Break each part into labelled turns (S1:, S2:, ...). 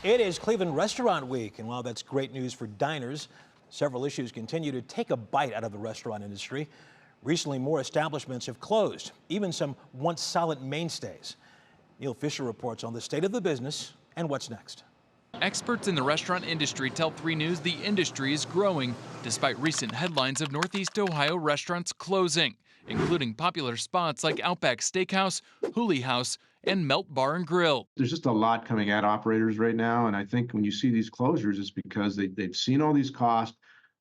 S1: It is Cleveland Restaurant Week, and while that's great news for diners, several issues continue to take a bite out of the restaurant industry. Recently, more establishments have closed, even some once solid mainstays. Neil Fisher reports on the state of the business and what's next.
S2: Experts in the restaurant industry tell 3 News the industry is growing, despite recent headlines of Northeast Ohio restaurants closing, including popular spots like Outback Steakhouse, Hooley House, and Melt Bar and Grill.
S3: There's just a lot coming at operators right now, and I think when you see these closures, it's because they've seen all these costs,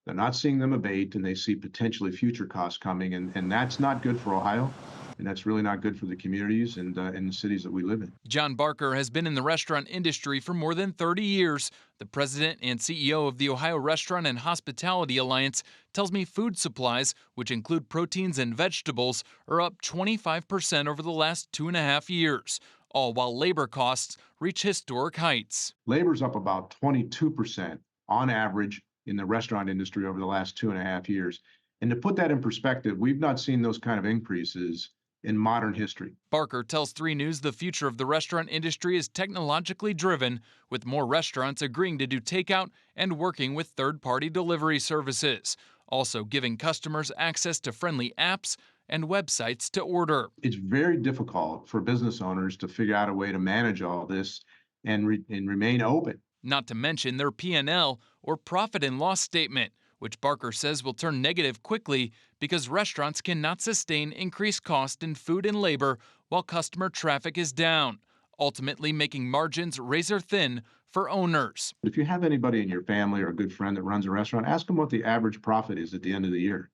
S3: they're not seeing them abate, and they see potentially future costs coming, and that's not good for Ohio, and that's really not good for the communities and the cities that we live in.
S2: John Barker has been in the restaurant industry for more than 30 years. The president and CEO of the Ohio Restaurant and Hospitality Alliance tells me food supplies, which include proteins and vegetables, are up 25% over the last 2.5 years, all while labor costs reach historic heights.
S3: Labor's up about 22% on average in the restaurant industry over the last 2.5 years. And to put that in perspective, we've not seen those kind of increases in modern history.
S2: Barker tells 3 News the future of the restaurant industry is technologically driven, with more restaurants agreeing to do takeout and working with third-party delivery services, also giving customers access to friendly apps and websites to order.
S3: It's very difficult for business owners to figure out a way to manage all this and remain open.
S2: Not to mention their P&L, or profit and loss statement, which Barker says will turn negative quickly because restaurants cannot sustain increased cost in food and labor while customer traffic is down, ultimately making margins razor thin for owners.
S3: If you have anybody in your family or a good friend that runs a restaurant, ask them what the average profit is at the end of the year.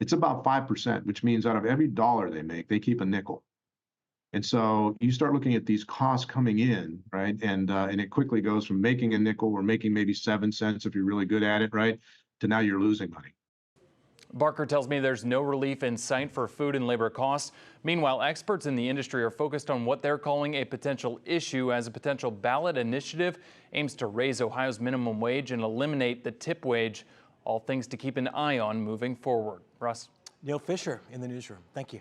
S3: It's about 5%, which means out of every dollar they make, they keep a nickel. And so you start looking at these costs coming in, right? And it quickly goes from making a nickel, or making maybe 7 cents if you're really good at it, right, to now you're losing money.
S4: Barker tells me there's no relief in sight for food and labor costs. Meanwhile, experts in the industry are focused on what they're calling a potential issue, as a potential ballot initiative aims to raise Ohio's minimum wage and eliminate the tip wage. All things to keep an eye on moving forward. Russ.
S1: Neil Fisher in the newsroom. Thank you.